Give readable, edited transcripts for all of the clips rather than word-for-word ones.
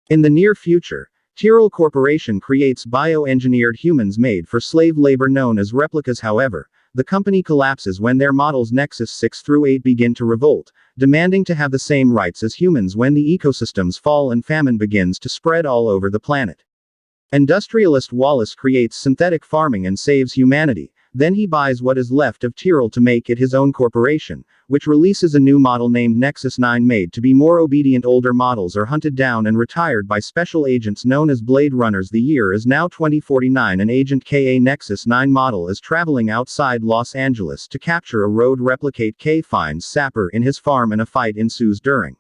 In the near future, Tyrrell Corporation creates bioengineered humans made for slave labor known as replicas. However, the company collapses when their models Nexus 6 through 8 begin to revolt, demanding to have the same rights as humans when the ecosystems fall and famine begins to spread all over the planet. Industrialist Wallace creates synthetic farming and saves humanity. Then he buys what is left of Tyrrell to make it his own corporation, which releases a new model named Nexus 9 made to be more obedient. Older models are hunted down and retired by special agents known as Blade Runners. The year is now 2049 and Agent K, a Nexus 9 model, is traveling outside Los Angeles to capture a road replicate. K finds Sapper in his farm and a fight ensues during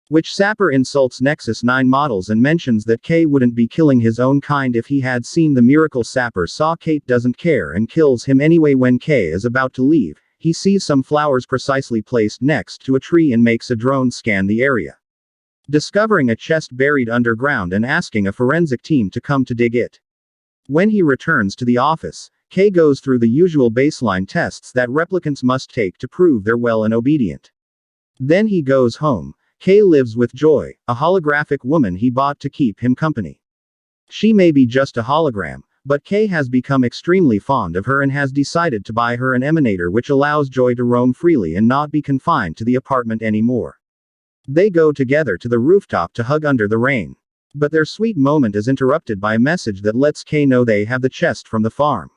which Sapper insults Nexus 9 models and mentions that K wouldn't be killing his own kind if he had seen the miracle. Sapper saw Kate doesn't care and kills him anyway. When K is about to leave, he sees some flowers precisely placed next to a tree and makes a drone scan the area, discovering a chest buried underground and asking a forensic team to come to dig it. When he returns to the office, K goes through the usual baseline tests that replicants must take to prove they're well and obedient. Then he goes home. K lives with Joy, a holographic woman he bought to keep him company. She may be just a hologram, but K has become extremely fond of her and has decided to buy her an emanator which allows Joy to roam freely and not be confined to the apartment anymore. They go together to the rooftop to hug under the rain. But their sweet moment is interrupted by a message that lets K know they have the chest from the farm.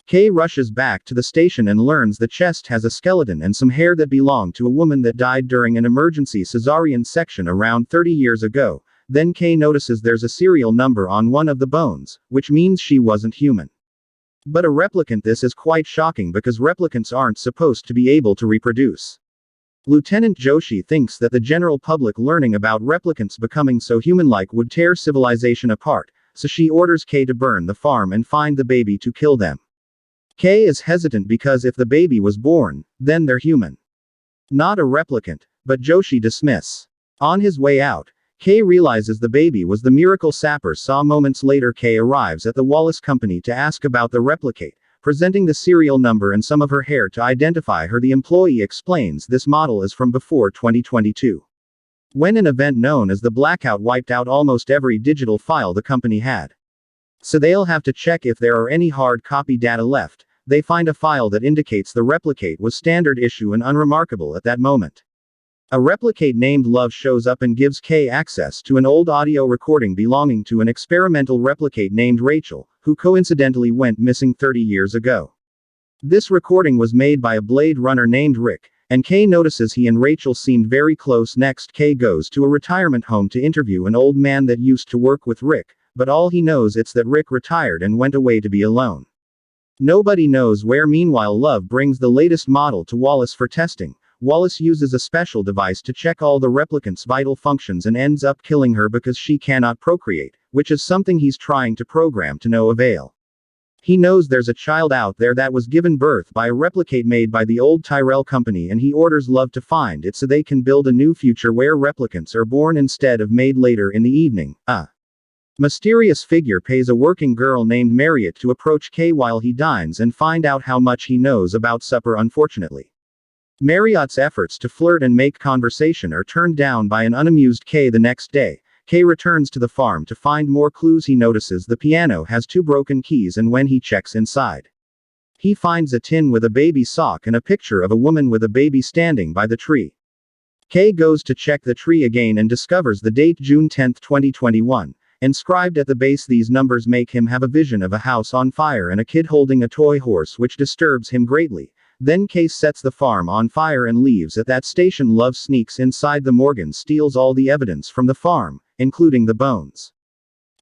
K rushes back to the station and learns the chest has a skeleton and some hair that belonged to a woman that died during an emergency cesarean section around 30 years ago. Then K notices there's a serial number on one of the bones, which means she wasn't human, but a replicant. This is quite shocking because replicants aren't supposed to be able to reproduce. Lieutenant Joshi thinks that the general public learning about replicants becoming so human-like would tear civilization apart, so she orders K to burn the farm and find the baby to kill them. K is hesitant because if the baby was born, then they're human, not a replicant, but Joshi dismiss. On his way out, K realizes the baby was the miracle Sapper saw moments later. K arrives at the Wallace company to ask about the replicate, presenting the serial number and some of her hair to identify her. The employee explains this model is from before 2022, when an event known as the blackout wiped out almost every digital file the company had. So they'll have to check if there are any hard copy data left. They find a file that indicates the replicate was standard issue and unremarkable at that moment. A replicate named Love shows up and gives K access to an old audio recording belonging to an experimental replicate named Rachel, who coincidentally went missing 30 years ago. This recording was made by a Blade Runner named Rick, and K notices he and Rachel seemed very close. Next, K goes to a retirement home to interview an old man that used to work with Rick, but all he knows is that Rick retired and went away to be alone. Nobody knows where. Meanwhile, Love brings the latest model to Wallace for testing. Wallace uses a special device to check all the replicants' vital functions and ends up killing her because she cannot procreate, which is something he's trying to program to no avail. He knows there's a child out there that was given birth by a replicate made by the old Tyrrell company, and he orders Love to find it so they can build a new future where replicants are born instead of made. Later in the evening, a mysterious figure pays a working girl named Marriott to approach K while he dines and find out how much he knows about supper. Unfortunately, Marriott's efforts to flirt and make conversation are turned down by an unamused K. The next day, K returns to the farm to find more clues. He notices the piano has 2 broken keys, and when he checks inside, he finds a tin with a baby sock and a picture of a woman with a baby standing by the tree. K goes to check the tree again and discovers the date June 10, 2021. Inscribed at the base. These numbers make him have a vision of a house on fire and a kid holding a toy horse, which disturbs him greatly. Then K sets the farm on fire and leaves. At that station, Love sneaks inside the Morgan, steals all the evidence from the farm, including the bones,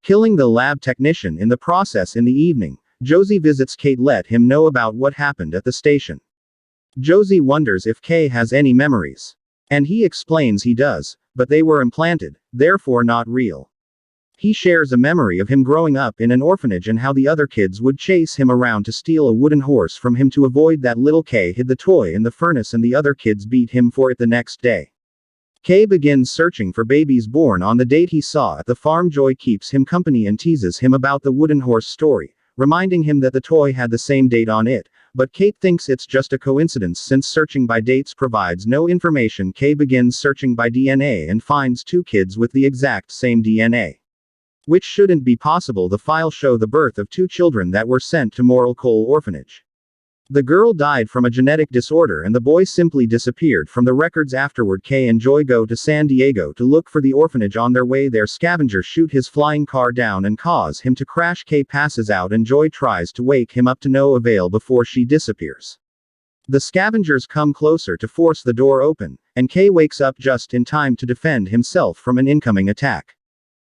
killing the lab technician in the process. In the evening, Josie visits Kate, let him know about what happened at the station. Josie wonders if K has any memories, and he explains he does, but they were implanted, therefore not real. He shares a memory of him growing up in an orphanage and how the other kids would chase him around to steal a wooden horse from him to avoid that. Little K hid the toy in the furnace and the other kids beat him for it. The next day, K begins searching for babies born on the date he saw at the farm. Joy keeps him company and teases him about the wooden horse story, reminding him that the toy had the same date on it. but Kate thinks it's just a coincidence since searching by dates provides no information. Kay begins searching by DNA and finds 2 kids with the exact same DNA. Which shouldn't be possible. The files show the birth of 2 children that were sent to Moral Coal Orphanage. The girl died from a genetic disorder and the boy simply disappeared from the records afterward. Kay and Joy go to San Diego to look for the orphanage. On their way there, scavengers shoot his flying car down and cause him to crash. Kay passes out and Joy tries to wake him up to no avail before she disappears. The scavengers come closer to force the door open, and Kay wakes up just in time to defend himself from an incoming attack.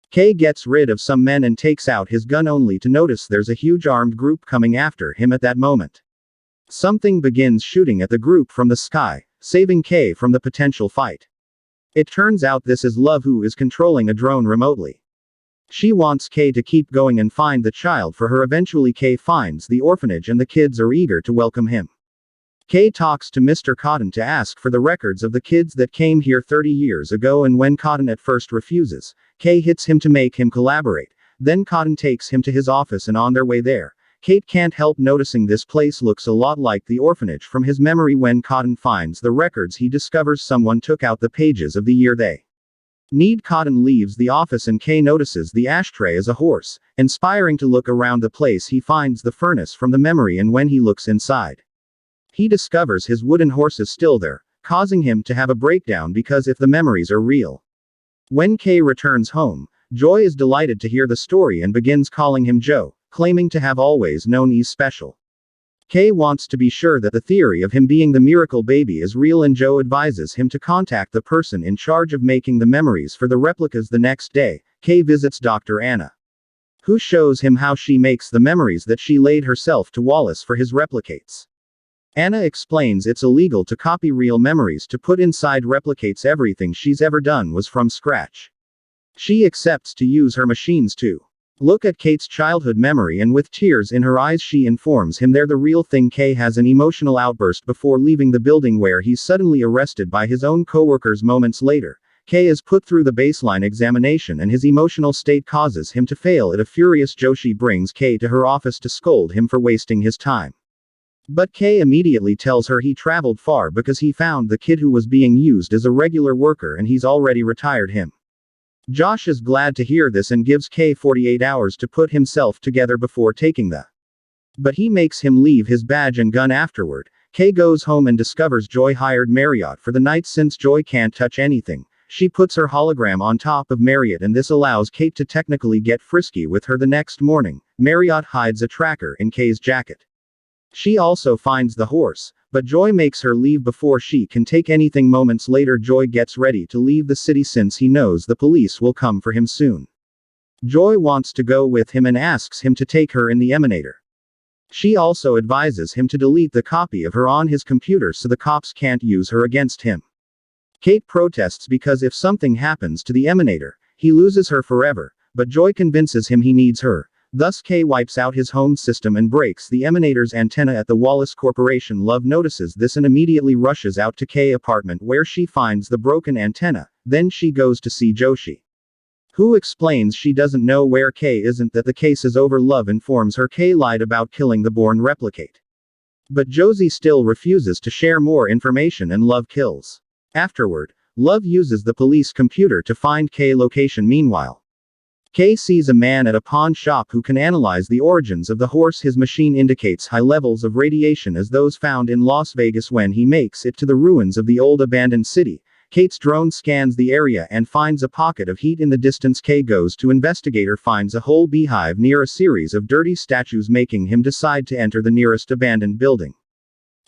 Kay gets rid of some men and takes out his gun only to notice there's a huge armed group coming after him at that moment. Something begins shooting at the group from the sky, saving Kay from the potential fight. It turns out this is Love, who is controlling a drone remotely. She wants Kay to keep going and find the child for her. Eventually Kay finds the orphanage and the kids are eager to welcome him. Kay talks to Mr. Cotton to ask for the records of the kids that came here 30 years ago, and when Cotton at first refuses, Kay hits him to make him collaborate. Then Cotton takes him to his office, and on their way there, Kate can't help noticing this place looks a lot like the orphanage from his memory. When Cotton finds the records, he discovers someone took out the pages of the year they need. Cotton leaves the office and Kay notices the ashtray is a horse. Inspiring to look around the place, he finds the furnace from the memory, and when he looks inside, he discovers his wooden horse is still there, causing him to have a breakdown because if the memories are real. When Kay returns home, Joy is delighted to hear the story and begins calling him Joe, claiming to have always known he's special. Kay wants to be sure that the theory of him being the miracle baby is real, and Joe advises him to contact the person in charge of making the memories for the replicas. The next day, Kay visits Dr. Anna, who shows him how she makes the memories that she laid herself to Wallace for his replicates. Anna explains it's illegal to copy real memories to put inside replicates. Everything she's ever done was from scratch. She accepts to use her machines to look at Kate's childhood memory, and with tears in her eyes she informs him they're the real thing. Kay has an emotional outburst before leaving the building, where he's suddenly arrested by his own coworkers. Moments later, Kay is put through the baseline examination and his emotional state causes him to fail it. A furious Joshi brings Kay to her office to scold him for wasting his time. But Kay immediately tells her he traveled far because he found the kid who was being used as a regular worker and he's already retired him. Josh is glad to hear this and gives Kay 48 hours to put himself together before taking the. But he makes him leave his badge and gun afterward. Kay goes home and discovers Joy hired Marriott for the night. Since Joy can't touch anything, she puts her hologram on top of Marriott, and this allows Kate to technically get frisky with her. The next morning, Marriott hides a tracker in Kay's jacket. She also finds the horse, but Joy makes her leave before she can take anything. Moments later, Joy gets ready to leave the city since he knows the police will come for him soon. Joy wants to go with him and asks him to take her in the Emanator. She also advises him to delete the copy of her on his computer so the cops can't use her against him. Kate protests because if something happens to the Emanator, he loses her forever, but Joy convinces him he needs her. Thus Kay wipes out his home system and breaks the Emanator's antenna at the Wallace Corporation. Love notices this and immediately rushes out to Kay's apartment, where she finds the broken antenna. Then she goes to see Joshi, who explains she doesn't know where Kay isn't, that the case is over. Love informs her Kay lied about killing the born replicate. But Josie still refuses to share more information and Love kills. Afterward, Love uses the police computer to find Kay's location. Meanwhile, Kay sees a man at a pawn shop who can analyze the origins of the horse. His machine indicates high levels of radiation as those found in Las Vegas. When he makes it to the ruins of the old abandoned city, Kate's drone scans the area and finds a pocket of heat in the distance. Kay goes to investigate. Finds a whole beehive near a series of dirty statues, making him decide to enter the nearest abandoned building,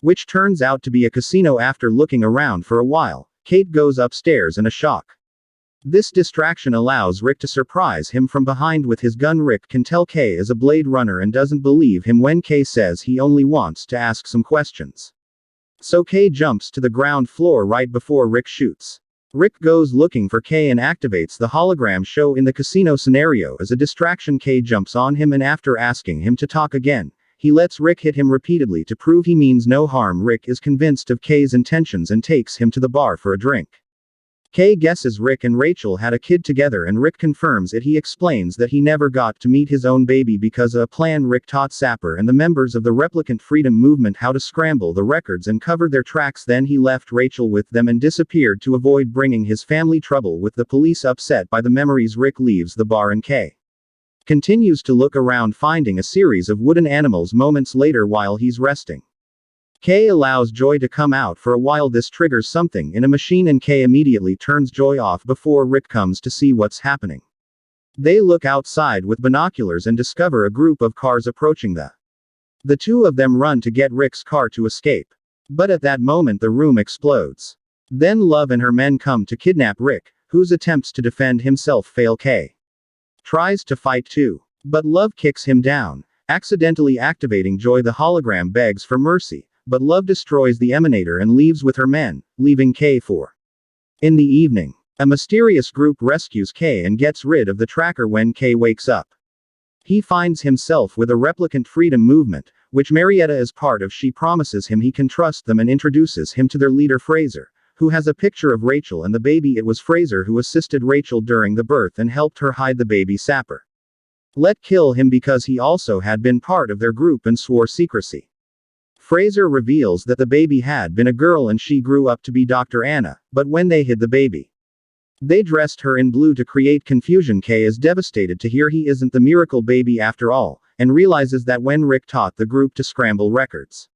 which turns out to be a casino. After looking around for a while, Kate goes upstairs in a shock. This distraction allows Rick to surprise him from behind with his gun. Rick can tell Kay is a Blade Runner and doesn't believe him when Kay says he only wants to ask some questions. So Kay jumps to the ground floor right before Rick shoots. Rick goes looking for Kay and activates the hologram show in the casino scenario. As a distraction, Kay jumps on him and after asking him to talk again, he lets Rick hit him repeatedly to prove he means no harm. Rick is convinced of Kay's intentions and takes him to the bar for a drink. Kay guesses Rick and Rachel had a kid together and Rick confirms it. He explains that he never got to meet his own baby because of a plan Rick taught Sapper and the members of the Replicant Freedom Movement how to scramble the records and cover their tracks. Then he left Rachel with them and disappeared to avoid bringing his family trouble with the police. Upset by the memories, Rick leaves the bar and Kay continues to look around, finding a series of wooden animals. Moments later, while he's resting, Kay allows Joy to come out for a while. This triggers something in a machine and Kay immediately turns Joy off before Rick comes to see what's happening. They look outside with binoculars and discover a group of cars approaching the two of them run to get Rick's car to escape. But at that moment the room explodes. Then Love and her men come to kidnap Rick, whose attempts to defend himself fail. Kay tries to fight too, but Love kicks him down, accidentally activating Joy. The hologram begs for mercy, but Love destroys the emanator and leaves with her men, leaving Kay for. In the evening, a mysterious group rescues Kay and gets rid of the tracker. When Kay wakes up, he finds himself with a Replicant Freedom Movement, which Marietta is part of. She promises him he can trust them and introduces him to their leader Fraser, who has a picture of Rachel and the baby. It was Fraser who assisted Rachel during the birth and helped her hide the baby. Sapper let kill him because he also had been part of their group and swore secrecy. Fraser reveals that the baby had been a girl and she grew up to be Dr. Anna, but when they hid the baby, they dressed her in blue to create confusion. Kay is devastated to hear he isn't the miracle baby after all, and realizes that when Rick taught the group to scramble records,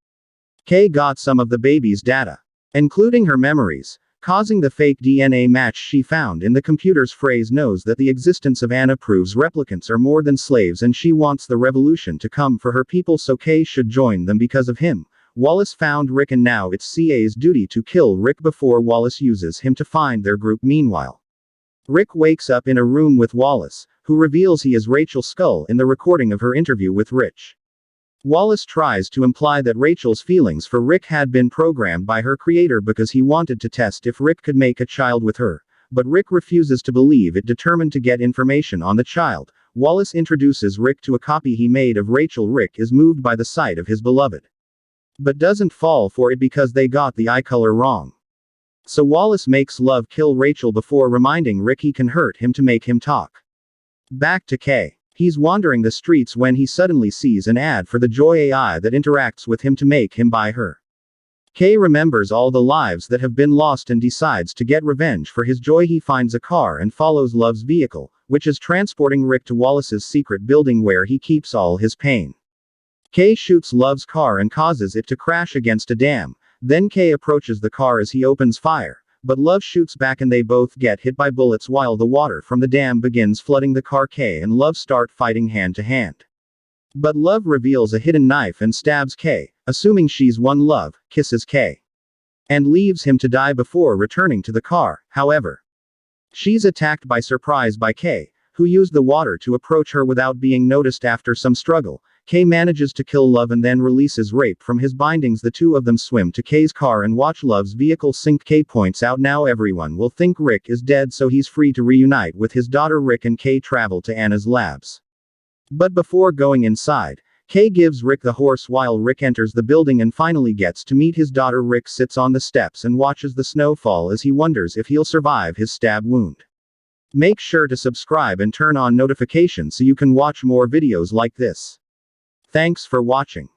Kay got some of the baby's data, including her memories, causing the fake DNA match she found in the computer's. Phrase knows that the existence of Anna proves replicants are more than slaves and she wants the revolution to come for her people, so Kay should join them because of him. Wallace found Rick and now it's CA's duty to kill Rick before Wallace uses him to find their group. Meanwhile, Rick wakes up in a room with Wallace, who reveals he is Rachel Skull in the recording of her interview with Rich. Wallace tries to imply that Rachel's feelings for Rick had been programmed by her creator because he wanted to test if Rick could make a child with her, but Rick refuses to believe it. Determined to get information on the child, Wallace introduces Rick to a copy he made of Rachel. Rick is moved by the sight of his beloved, but doesn't fall for it because they got the eye color wrong. So Wallace makes Love kill Rachel before reminding Rick he can hurt him to make him talk. Back to Kay. He's wandering the streets when he suddenly sees an ad for the Joy AI that interacts with him to make him buy her. Kay remembers all the lives that have been lost and decides to get revenge for his Joy. He finds a car and follows Love's vehicle, which is transporting Rick to Wallace's secret building where he keeps all his pain. Kay shoots Love's car and causes it to crash against a dam. Then Kay approaches the car as he opens fire, but Love shoots back and they both get hit by bullets while the water from the dam begins flooding the car. Kay and Love start fighting hand to hand, but Love reveals a hidden knife and stabs Kay. Assuming she's won, Love kisses Kay and leaves him to die before returning to the car. However, she's attacked by surprise by Kay, who used the water to approach her without being noticed. After some struggle, Kay manages to kill Love and then releases Rape from his bindings. The two of them swim to Kay's car and watch Love's vehicle sink. Kay points out now everyone will think Rick is dead, so he's free to reunite with his daughter. Rick and Kay travel to Anna's labs. But before going inside, Kay gives Rick the horse while Rick enters the building and finally gets to meet his daughter. Rick sits on the steps and watches the snow fall as he wonders if he'll survive his stab wound. Make sure to subscribe and turn on notifications so you can watch more videos like this. Thanks for watching.